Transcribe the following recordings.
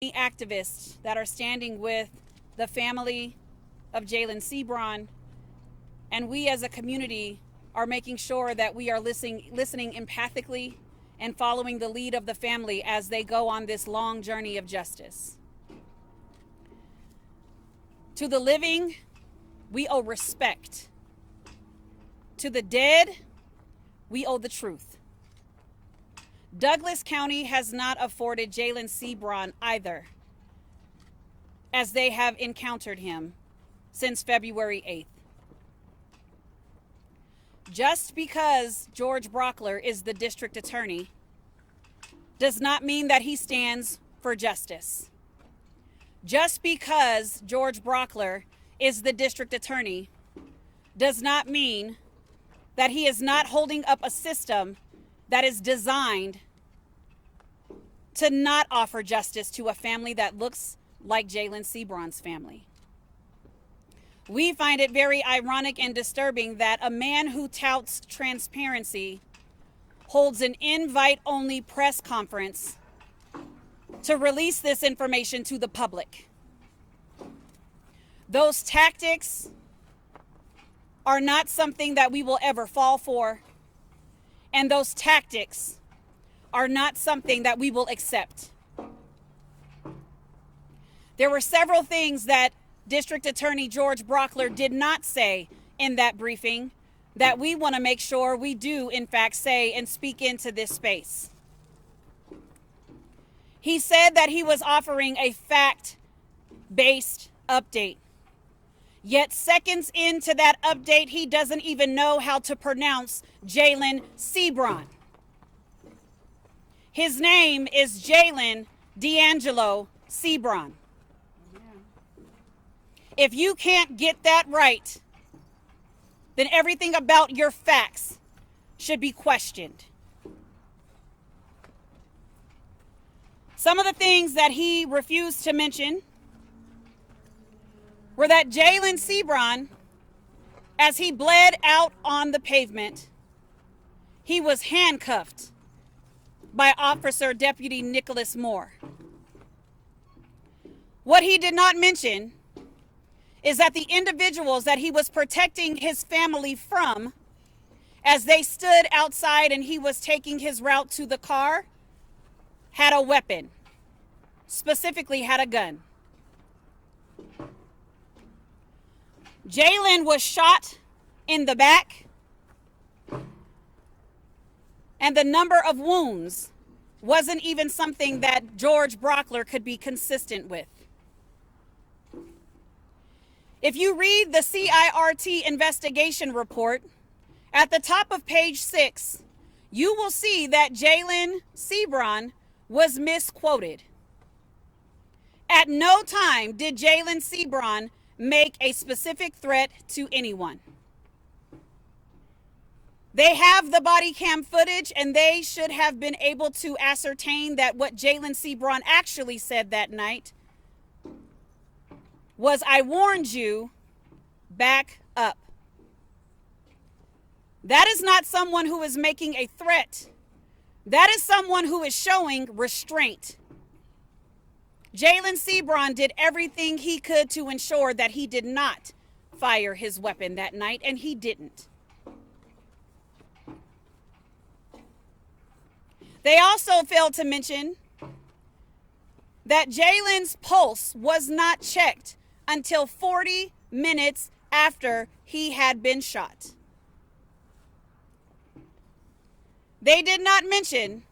activists that are standing with the family of Jalin Seabron, and we as a community are making sure that we are listening empathically and following the lead of the family as they go on this long journey of justice. To the living, we owe respect. To the dead, we owe the truth. Douglas County has not afforded Jalin Seabron either, as they have encountered him since February 8th. Just because George Brockler is the district attorney does not mean that he stands for justice. Just because George Brockler is the district attorney does not mean that he is not holding up a system that is designed to not offer justice to a family that looks like Jalin Seabron's family. We find it very ironic and disturbing that a man who touts transparency holds an invite-only press conference to release this information to the public. Those tactics are not something that we will ever fall for, and those tactics are not something that we will accept. There were several things that District Attorney George Brockler did not say in that briefing that we want to make sure we do, in fact, say and speak into this space. He said that he was offering a fact-based update. Yet seconds into that update, he doesn't even know how to pronounce Jalin Seabron. His name is Jalin D'Angelo Seabron. If you can't get that right, then everything about your facts should be questioned. Some of the things that he refused to mention were that Jalin Seabron, as he bled out on the pavement, he was handcuffed by Officer Deputy Nicholas Moore. What he did not mention is that the individuals that he was protecting his family from, as they stood outside and he was taking his route to the car, had a weapon, specifically had a gun. Jalin was shot in the back, and the number of wounds wasn't even something that George Brockler could be consistent with. If you read the CIRT investigation report, at the top of page 6, you will see that Jalin Seabron was misquoted. At no time did Jalin Seabron make a specific threat to anyone. They have the body cam footage, and they should have been able to ascertain that what Jalin Seabron actually said that night was, "I warned you, back up." That is not someone who is making a threat. That is someone who is showing restraint. Jalin Seabron did everything he could to ensure that he did not fire his weapon that night, and he didn't. They also failed to mention that Jalin's pulse was not checked until 40 minutes after he had been shot. They did not mention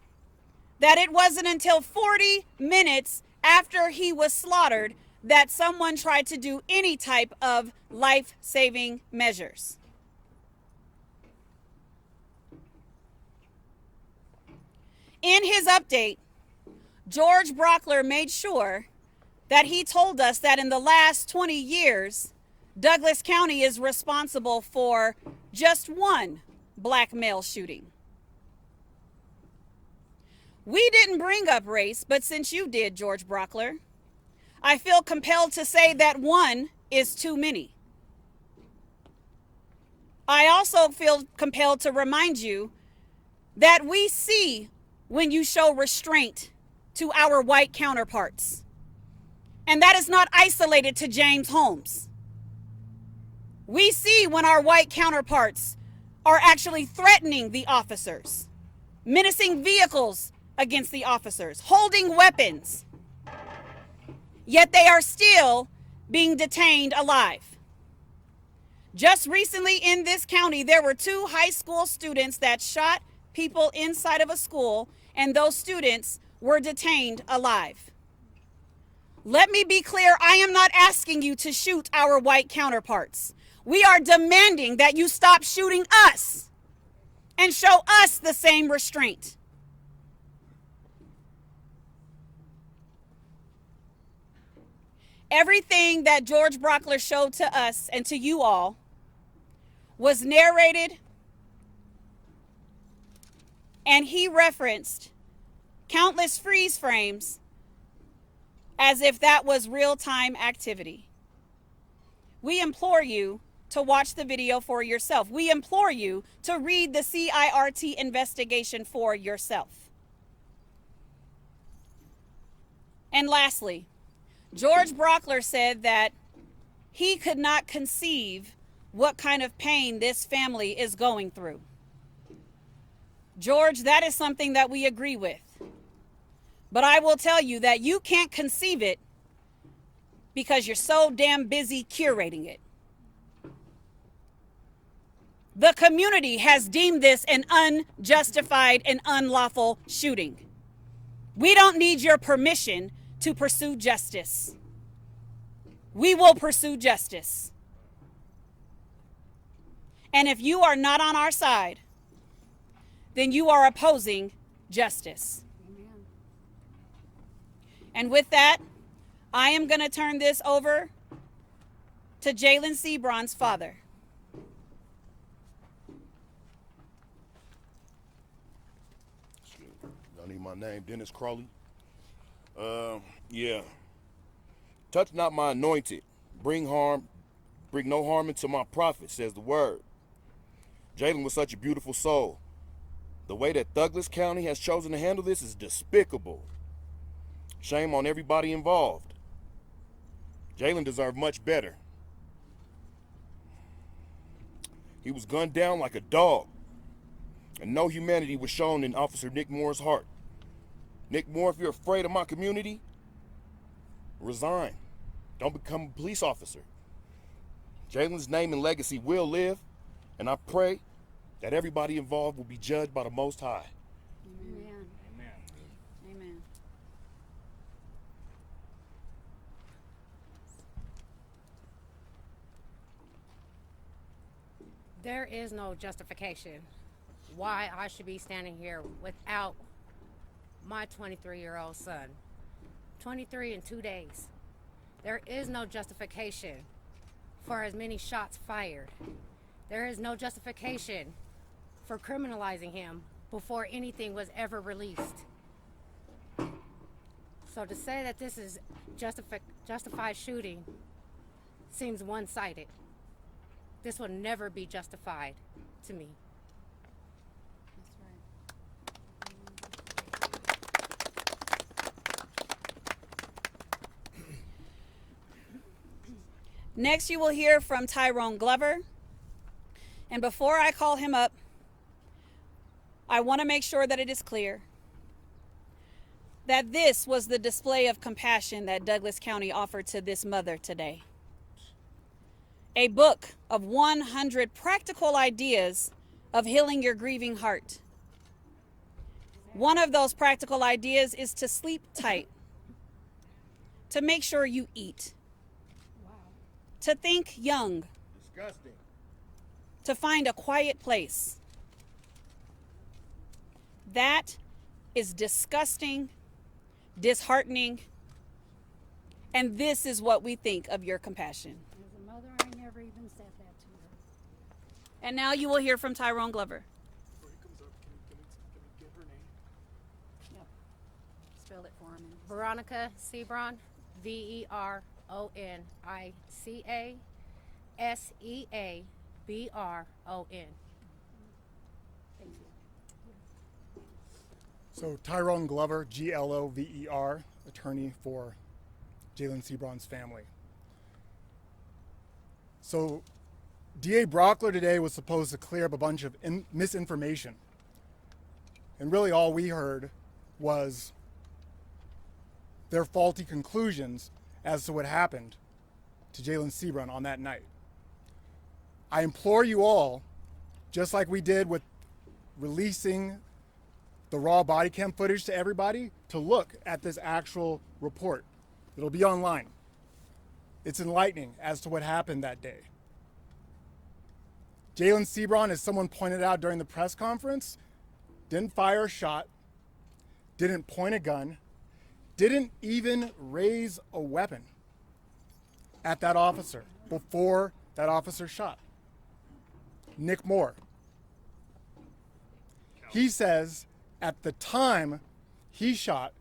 that it wasn't until 40 minutes after he was slaughtered that someone tried to do any type of life-saving measures. In his update, George Brockler made sure that he told us that in the last 20 years, Douglas County is responsible for just one black male shooting. We didn't bring up race, but since you did, George Brockler, I feel compelled to say that one is too many. I also feel compelled to remind you that we see when you show restraint to our white counterparts. And that is not isolated to James Holmes. We see when our white counterparts are actually threatening the officers, menacing vehicles against the officers, holding weapons, yet they are still being detained alive. Just recently in this county, there were 2 high school students that shot people inside of a school, and those students were detained alive. Let me be clear, I am not asking you to shoot our white counterparts. We are demanding that you stop shooting us and show us the same restraint. Everything that George Brockler showed to us and to you all was narrated, and he referenced countless freeze frames as if that was real-time activity. We implore you to watch the video for yourself. We implore you to read the CIRT investigation for yourself. And lastly, George Brockler said that he could not conceive what kind of pain this family is going through. George, that is something that we agree with. But I will tell you that you can't conceive it because you're so damn busy curating it. The community has deemed this an unjustified and unlawful shooting. We don't need your permission to pursue justice. We will pursue justice. And if you are not on our side, then you are opposing justice. Amen. And with that, I am going to turn this over to Jalin Seabron's father. I need my name, Dennis Crowley. Yeah. Touch not my anointed. Bring no harm into my prophet, says the word. Jalin was such a beautiful soul. The way that Douglas County has chosen to handle this is despicable. Shame on everybody involved. Jalin deserved much better. He was gunned down like a dog, and no humanity was shown in Officer Nick Moore's heart. Nick Moore, if you're afraid of my community, resign. Don't become a police officer. Jalin's name and legacy will live, and I pray that everybody involved will be judged by the Most High. Amen. Amen. Amen. There is no justification why I should be standing here without my 23-year-old son. 23 in 2 days. There is no justification for as many shots fired. There is no justification for criminalizing him before anything was ever released. So to say that this is justified shooting seems one-sided. This will never be justified to me. Next, you will hear from Tyrone Glover. And before I call him up, I want to make sure that it is clear that this was the display of compassion that Douglas County offered to this mother today. A book of 100 practical ideas of healing your grieving heart. One of those practical ideas is to sleep tight, to make sure you eat, to think young, Disgusting. to find a quiet place. That is disgusting, disheartening, and this is what we think of your compassion. As a mother, I never even said that to her. And now you will hear from Tyrone Glover. Before he comes up, can we get her name? Yep. Spell it for him. Veronica Seabron, VERONICASEABRON. Thank you. So Tyrone Glover, Glover, attorney for Jalin Seabron's family. So DA Brockler today was supposed to clear up a bunch of misinformation. And really all we heard was their faulty conclusions as to what happened to Jalin Seabron on that night. I implore you all, just like we did with releasing the raw body cam footage to everybody, to look at this actual report. It'll be online. It's enlightening as to what happened that day. Jalin Seabron, as someone pointed out during the press conference, didn't fire a shot, didn't point a gun, didn't even raise a weapon at that officer before that officer shot. Nick Moore. He says at the time he shot,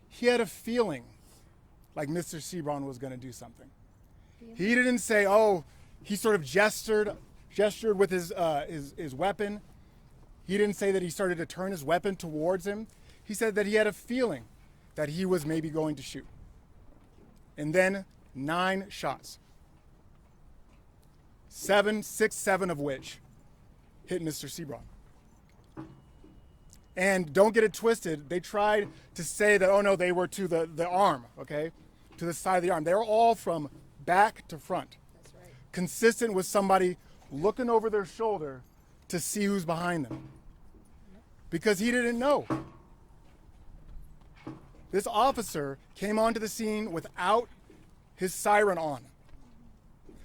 he had a feeling like Mr. Seabron was going to do something. He didn't say, oh, he sort of gestured with his weapon. He didn't say that he started to turn his weapon towards him. He said that he had a feeling that he was maybe going to shoot. And then 9 shots. 7 of which hit Mr. Seabron. And don't get it twisted, they tried to say that, oh no, they were to the arm, okay? To the side of the arm. They were all from back to front. That's right. Consistent with somebody looking over their shoulder to see who's behind them. Because he didn't know. This officer came onto the scene without his siren on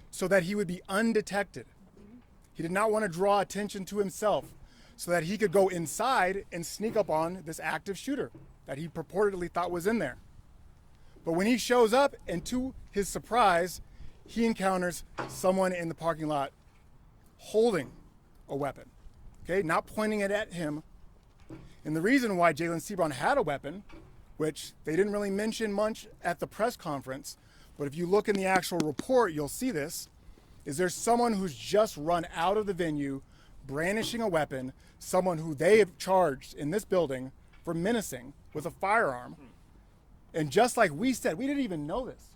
so that he would be undetected. He did not want to draw attention to himself so that he could go inside and sneak up on this active shooter that he purportedly thought was in there. But when he shows up, and to his surprise, he encounters someone in the parking lot holding a weapon, okay, not pointing it at him. And the reason why Jalin Seabron had a weapon, which they didn't really mention much at the press conference, but if you look in the actual report, you'll see this, is there's someone who's just run out of the venue brandishing a weapon, someone who they have charged in this building for menacing with a firearm. And just like we said, we didn't even know this,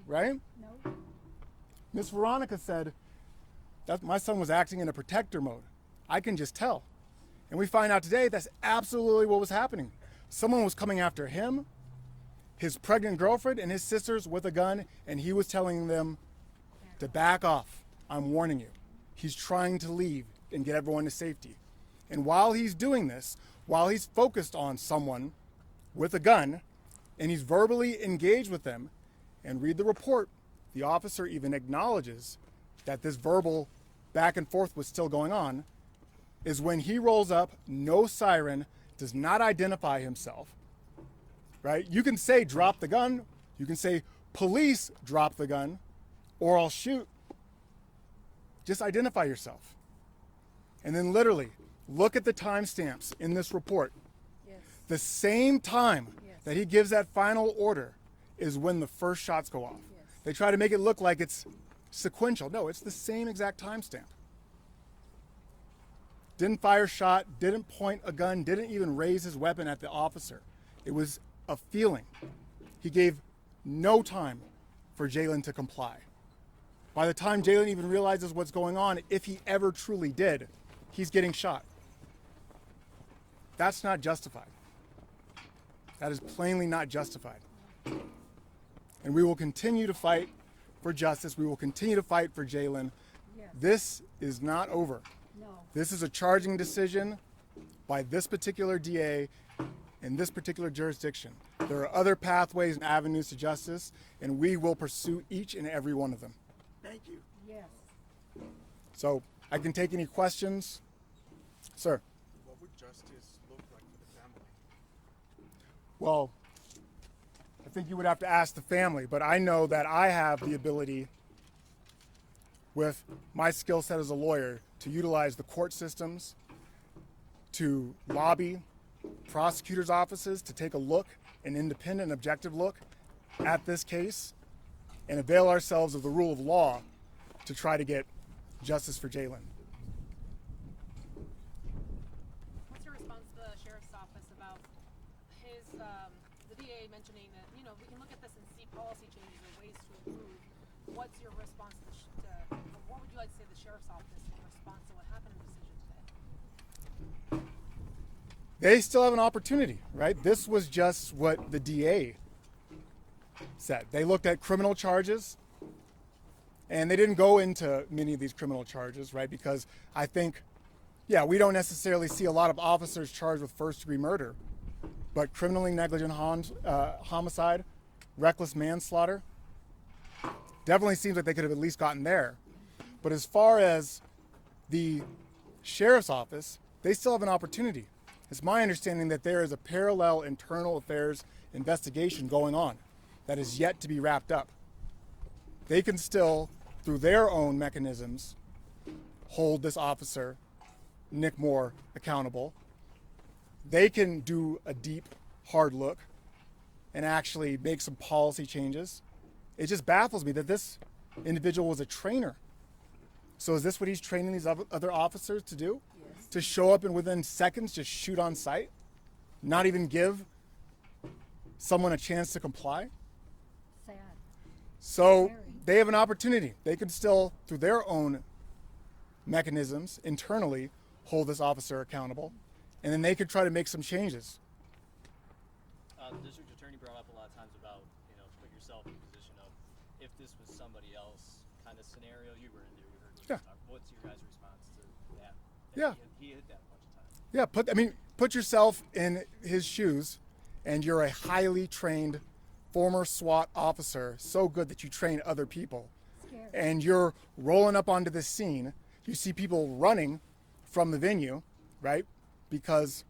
right? No. Miss Veronica said that my son was acting in a protector mode. I can just tell. And we find out today that's absolutely what was happening. Someone was coming after him, his pregnant girlfriend, and his sisters with a gun, and he was telling them to back off. I'm warning you. He's trying to leave and get everyone to safety. And while he's doing this, while he's focused on someone with a gun, and he's verbally engaged with them, and read the report, the officer even acknowledges that this verbal back and forth was still going on, is when he rolls up, no siren, does not identify himself, right? You can say drop the gun, you can say police drop the gun, or I'll shoot. Just identify yourself. And then literally, look at the timestamps in this report. Yes. The same time that he gives that final order is when the first shots go off. Yes. They try to make it look like it's sequential. No, it's the same exact timestamp. Didn't fire a shot, didn't point a gun, didn't even raise his weapon at the officer. It was a feeling. He gave no time for Jalin to comply. By the time Jalin even realizes what's going on, if he ever truly did, he's getting shot. That's not justified. That is plainly not justified. And we will continue to fight for justice. We will continue to fight for Jalin. Yes. This is not over. No. This is a charging decision by this particular DA in this particular jurisdiction. There are other pathways and avenues to justice, and we will pursue each and every one of them. Thank you. Yes. So I can take any questions. Sir. What would justice look like for the family? Well, I think you would have to ask the family, but I know that I have the ability with my skill set as a lawyer to utilize the court systems, to lobby prosecutors' offices to take a look, an independent, objective look at this case, and avail ourselves of the rule of law to try to get justice for Jalin. What's your response to the sheriff's office about his, the DA mentioning that, we can look at this and see policy changes or ways to improve, what's your response to what would you like to say to the sheriff's office in response to what happened in the decision today? They still have an opportunity, right? This was just what the DA said. They looked at criminal charges, and they didn't go into many of these criminal charges, right? Because I think, yeah, we don't necessarily see a lot of officers charged with first-degree murder, but criminally negligent homicide, reckless manslaughter, definitely seems like they could have at least gotten there. But as far as the sheriff's office, they still have an opportunity. It's my understanding that there is a parallel internal affairs investigation going on that is yet to be wrapped up. They can still, through their own mechanisms, hold this officer, Nick Moore, accountable. They can do a deep, hard look and actually make some policy changes. It just baffles me that this individual was a trainer. So is this what he's training these other officers to do? Yes. To show up and within seconds just shoot on sight? Not even give someone a chance to comply? Sad. So Very. they have an opportunity. They can still, through their own mechanisms internally, hold this officer accountable, and then they could try to make some changes. The district attorney brought up a lot of times about, put yourself in a position of if this was somebody else kind of scenario you were in there, you heard Yeah. talk. What's your guys' response to that? Yeah. He hit that a bunch of times. Yeah, put yourself in his shoes, and you're a highly trained former SWAT officer, so good that you train other people. Scary. And you're rolling up onto this scene. You see people running from the venue, right? Because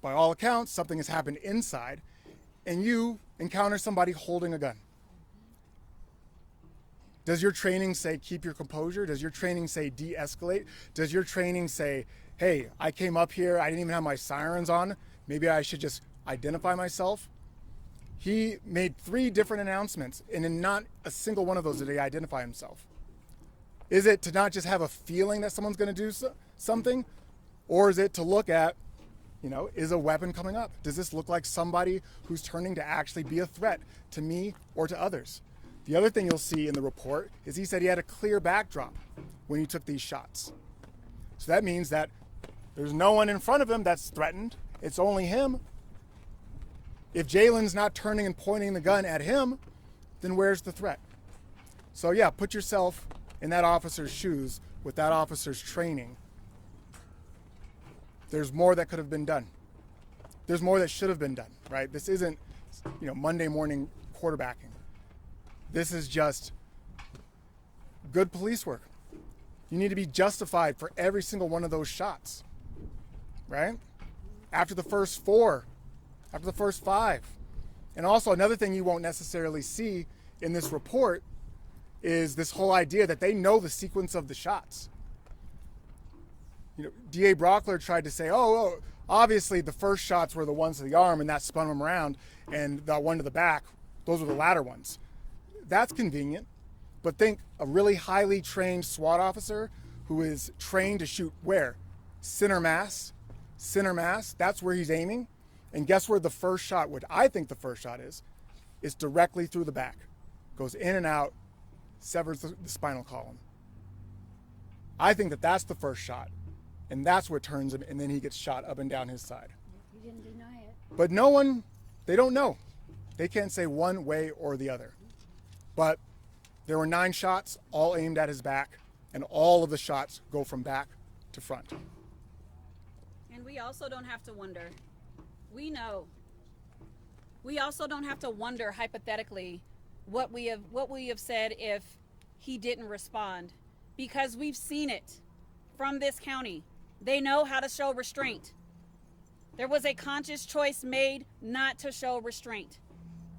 by all accounts, something has happened inside, and you encounter somebody holding a gun. Does your training say keep your composure? Does your training say de-escalate? Does your training say, hey, I came up here, I didn't even have my sirens on, maybe I should just identify myself? He made 3 different announcements, and in not a single one of those did he identify himself. Is it to not just have a feeling that someone's going to do something, or is it to look at, is a weapon coming up? Does this look like somebody who's turning to actually be a threat to me or to others? The other thing you'll see in the report is he said he had a clear backdrop when he took these shots. So that means that there's no one in front of him that's threatened. It's only him. If Jalin's not turning and pointing the gun at him, then where's the threat? So yeah, put yourself in that officer's shoes with that officer's training. There's more that could have been done. There's more that should have been done, right? This isn't, Monday morning quarterbacking. This is just good police work. You need to be justified for every single one of those shots, right? After the first 4, after the first 5. And also another thing you won't necessarily see in this report is this whole idea that they know the sequence of the shots. DA Brockler tried to say, obviously the first shots were the ones to the arm and that spun him around, and the one to the back, those were the latter ones. That's convenient, but think a really highly trained SWAT officer who is trained to shoot where? Center mass, that's where he's aiming. And guess where the first shot, what I think the first shot is directly through the back. Goes in and out, severs the spinal column. I think that that's the first shot. And that's what turns him, and then he gets shot up and down his side. You didn't deny it. But no one, they don't know. They can't say one way or the other. But there were 9 shots, all aimed at his back, and all of the shots go from back to front. And we also don't have to wonder. We know. We also don't have to wonder hypothetically what we have said if he didn't respond, because we've seen it from this county. They know how to show restraint. There was a conscious choice made not to show restraint.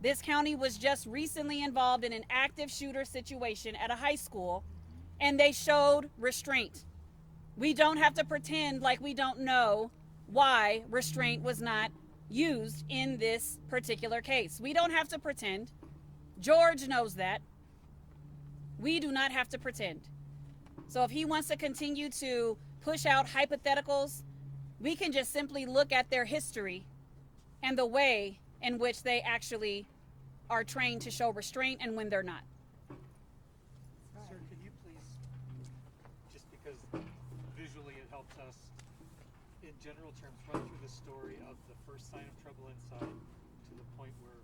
This county was just recently involved in an active shooter situation at a high school, and they showed restraint. We don't have to pretend like we don't know why restraint was not used in this particular case. We don't have to pretend. George knows that. We do not have to pretend. So if he wants to continue to push out hypotheticals, we can just simply look at their history and the way in which they actually are trained to show restraint and when they're not. Sir, can you please, just because visually it helps us, in general terms, run through the story of the first sign of trouble inside to the point where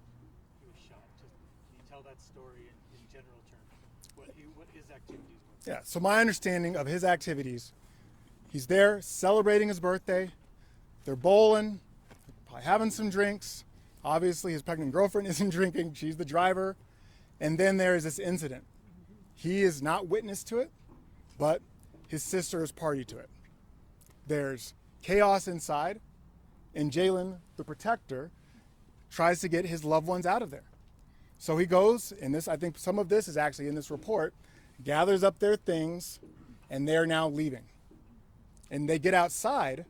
he was shot? Just, can you tell that story in general terms? What his activities were? Yeah, so my understanding of his activities, he's there celebrating his birthday. They're bowling, probably having some drinks. Obviously, his pregnant girlfriend isn't drinking. She's the driver. And then there is this incident. He is not witness to it, but his sister is party to it. There's chaos inside, and Jalin, the protector, tries to get his loved ones out of there. So he goes, and this, I think some of this is actually in this report, gathers up their things, and they're now leaving. And they get outside.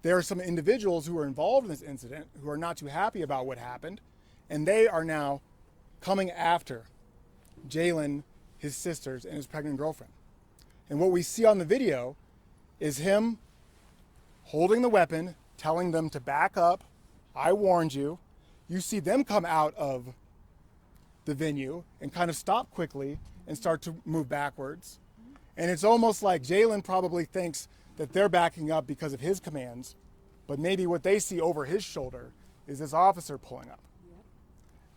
There are some individuals who are involved in this incident who are not too happy about what happened, and they are now coming after Jalin, his sisters, and his pregnant girlfriend. And what we see on the video is him holding the weapon, telling them to back up. I warned you. You see them come out of the venue and kind of stop quickly and start to move backwards. And it's almost like Jalin probably thinks that they're backing up because of his commands, but maybe what they see over his shoulder is this officer pulling up.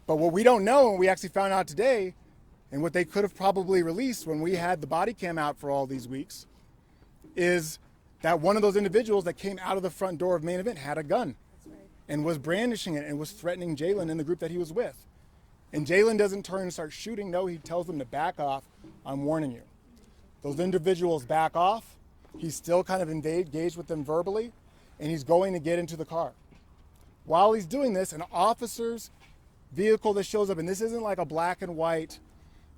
But what we don't know, and we actually found out today, and what they could have probably released when we had the body cam out for all these weeks, is that one of those individuals that came out of the front door of Main Event had a gun and was brandishing it and was threatening Jalin and the group that he was with. And Jalin doesn't turn and start shooting. No, he tells them to back off. I'm warning you. Those individuals back off. He's still kind of engaged with them verbally, and he's going to get into the car. While he's doing this, an officer's vehicle that shows up, and this isn't like a black and white,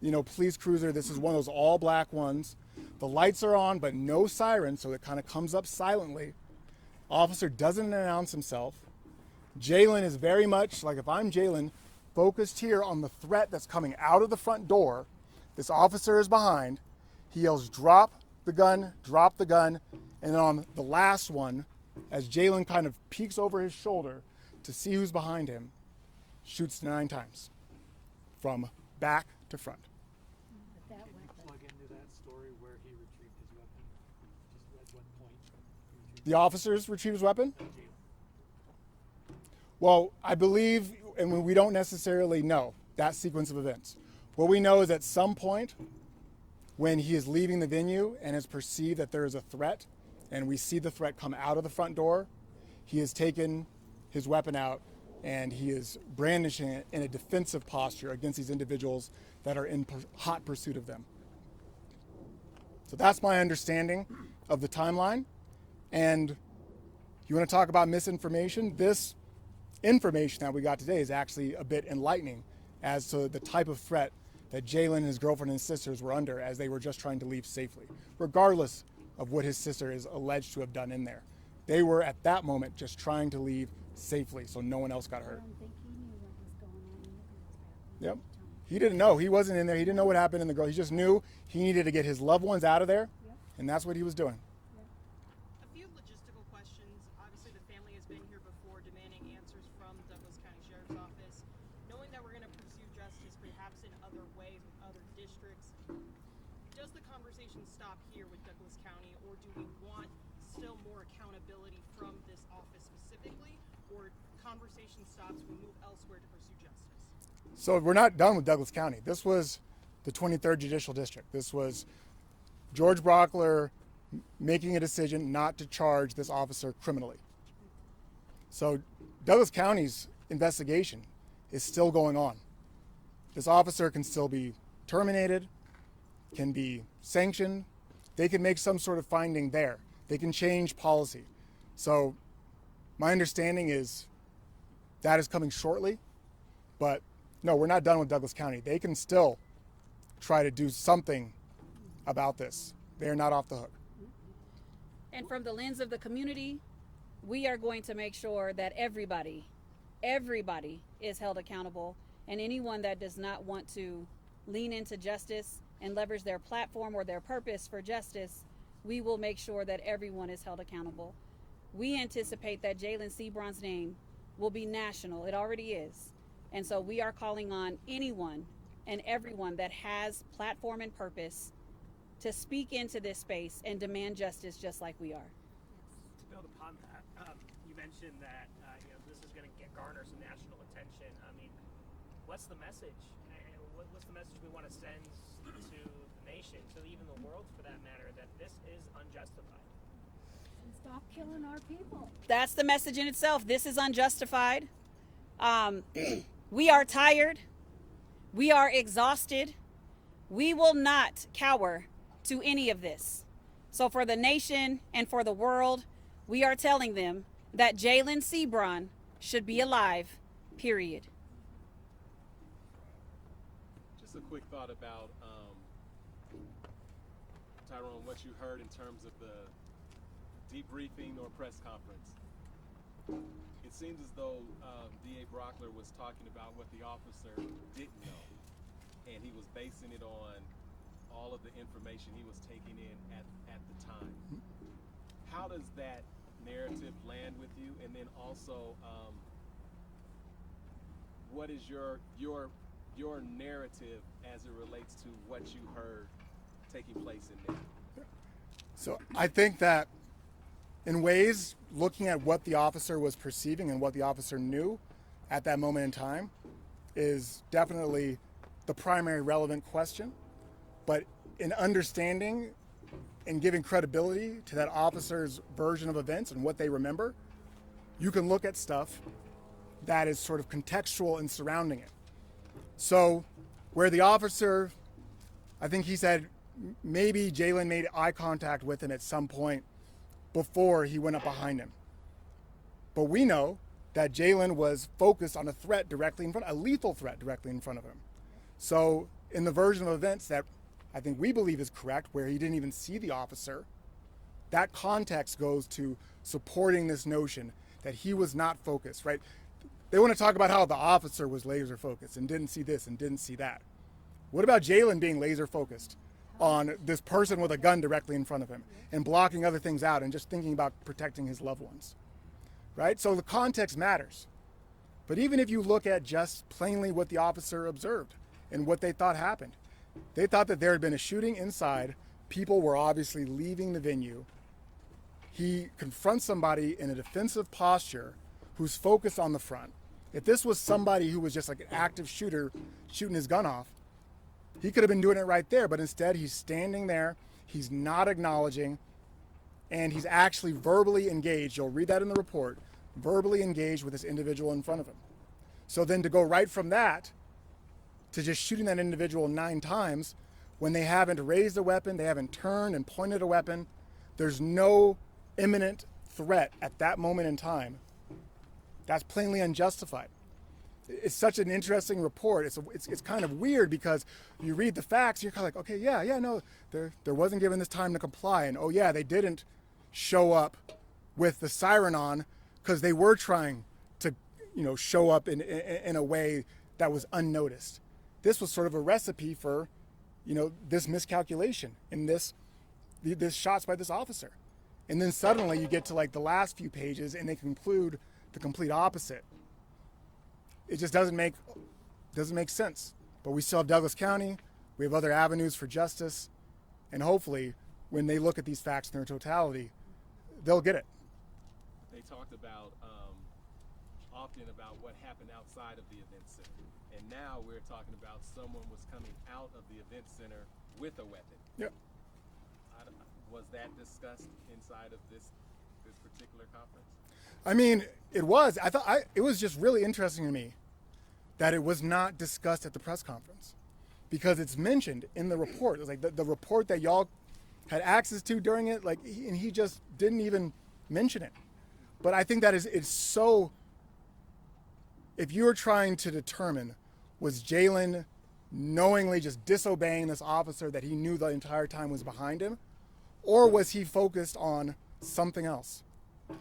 police cruiser. This is one of those all black ones. The lights are on, but no siren, so it kind of comes up silently. Officer doesn't announce himself. Jalin is very much, like if I'm Jalin, focused here on the threat that's coming out of the front door. This officer is behind. He yells, drop the gun, and then on the last one, as Jalin kind of peeks over his shoulder to see who's behind him, shoots 9 times from back to front. But that Can you weapon, plug into that story where he retrieved his weapon? Just at what point he retrieved The officers retrieve his weapon? Jalin? Well, I believe, and we don't necessarily know that sequence of events. What we know is at some point when he is leaving the venue and has perceived that there is a threat, and we see the threat come out of the front door, he has taken his weapon out and he is brandishing it in a defensive posture against these individuals that are in hot pursuit of them. So that's my understanding of the timeline. And you want to talk about misinformation? This information that we got today is actually a bit enlightening as to the type of threat that Jalin and his girlfriend and sisters were under as they were just trying to leave safely, regardless of what his sister is alleged to have done in there. They were at that moment just trying to leave safely so no one else got I hurt. don't think he knew what was going on in the girl's bathroom. Yep. at the time. He didn't know. He wasn't in there. He didn't know what happened in the girl. He just knew he needed to get his loved ones out of there, Yep. and that's what he was doing. A few logistical questions. Obviously, the family has been here before demanding answers from Douglas County Sheriff's Office. Knowing that we're going to pursue justice perhaps in other ways with other districts, does the conversation stop here with Douglas County, or do we want still more accountability from this office specifically, or conversation stops, we move elsewhere to pursue justice? So we're not done with Douglas County. This was the 23rd Judicial District. This was George Brockler making a decision not to charge this officer criminally. So Douglas County's investigation is still going on. This officer can still be terminated, can be sanctioned. They can make some sort of finding there. They can change policy. So my understanding is that is coming shortly, but no, we're not done with Douglas County. They can still try to do something about this. They're not off the hook. And from the lens of the community, we are going to make sure that everybody is held accountable, and anyone that does not want to lean into justice and leverage their platform or their purpose for justice, we will make sure that everyone is held accountable. We anticipate that Jalin Seabron's name will be national. It already is. And so we are calling on anyone and everyone that has platform and purpose to speak into this space and demand justice just like we are. To build upon that, you mentioned that this is going to garner some national attention. I mean, what's the message? What's the message we want to send to the nation, to even the world for that matter, that this is unjustified? And stop killing our people. That's the message in itself. This is unjustified. We are tired. We are exhausted. We will not cower to any of this. So for the nation and for the world, we are telling them that Jalin Seabron should be alive, period. Just a quick thought about, Tyrone, what you heard in terms of the debriefing or press conference. It seems as though DA Brockler was talking about what the officer didn't know, and he was basing it on all of the information he was taking in at the time. How does that narrative land with you? And then also, what is your narrative as it relates to what you heard taking place in there? So I think that in ways, looking at what the officer was perceiving and what the officer knew at that moment in time is definitely the primary relevant question. But in understanding and giving credibility to that officer's version of events and what they remember, you can look at stuff that is sort of contextual and surrounding it. So where the officer, I think he said maybe Jalin made eye contact with him at some point before he went up behind him. But we know that Jalin was focused on a threat directly in front, a lethal threat directly in front of him. So in the version of events that I think we believe is correct, where he didn't even see the officer, that context goes to supporting this notion that he was not focused, right? They want to talk about how the officer was laser focused and didn't see this and didn't see that. What about Jalin being laser focused on this person with a gun directly in front of him and blocking other things out and just thinking about protecting his loved ones, right? So the context matters. But even if you look at just plainly what the officer observed and what they thought happened, they thought that there had been a shooting inside. People were obviously leaving the venue. He confronts somebody in a defensive posture who's focused on the front. If this was somebody who was just like an active shooter shooting his gun off, he could have been doing it right there, but instead he's standing there, he's not acknowledging, and he's actually verbally engaged. You'll read that in the report, verbally engaged with this individual in front of him. So then to go right from that to just shooting that individual 9 times when they haven't raised a weapon, they haven't turned and pointed a weapon, there's no imminent threat at that moment in time, that's plainly unjustified. It's such an interesting report. It's kind of weird because you read the facts, you're kind of like, okay, no, there wasn't given this time to comply, and oh yeah, they didn't show up with the siren on because they were trying to, show up in a way that was unnoticed. This was sort of a recipe for, this miscalculation and this shots by this officer, and then suddenly you get to like the last few pages and they conclude the complete opposite. It just doesn't make sense. But we still have Douglas County. We have other avenues for justice. And hopefully, when they look at these facts in their totality, they'll get it. They talked about often about what happened outside of the event center. And now we're talking about someone was coming out of the event center with a weapon. Yep. Was that discussed inside of this particular conference? I mean, it was. It was just really interesting to me that it was not discussed at the press conference because it's mentioned in the report. It was like the report that y'all had access to during it, and he just didn't even mention it. But I think that it's so, if you're trying to determine, was Jalin knowingly just disobeying this officer that he knew the entire time was behind him, or was he focused on something else?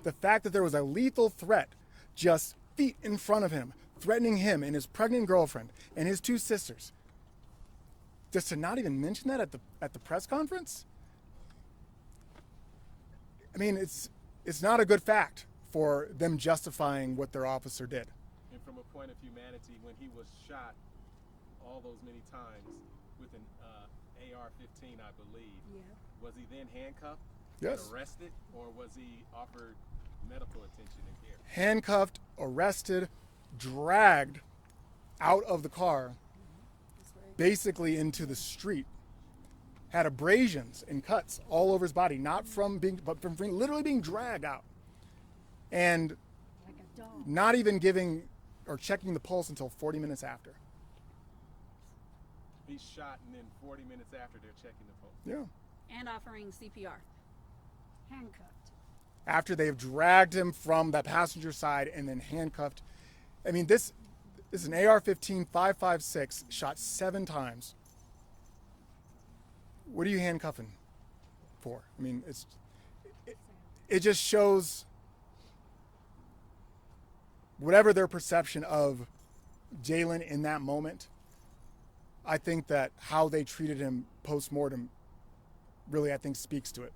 The fact that there was a lethal threat just feet in front of him, threatening him and his pregnant girlfriend and his 2 sisters, just to not even mention that at the press conference? I mean, it's not a good fact for them justifying what their officer did. And from a point of humanity, when he was shot all those many times with an AR-15, I believe, was he then handcuffed Yes. and arrested, or was he offered medical attention and care? Handcuffed, arrested, dragged out of the car, basically into the street. Had abrasions and cuts all over his body, not from being, but from literally being dragged out. And Like a dog. not even giving or checking the pulse until 40 minutes after. He's shot, and then 40 minutes after, they're checking the pulse. Yeah. And offering CPR. Handcuffed. After they've dragged him from the passenger side and then handcuffed. I mean, this is an AR-15 5.56 shot 7 times. What are you handcuffing for? I mean, it just shows whatever their perception of Jalin in that moment. I think that how they treated him post-mortem really, I think, speaks to it.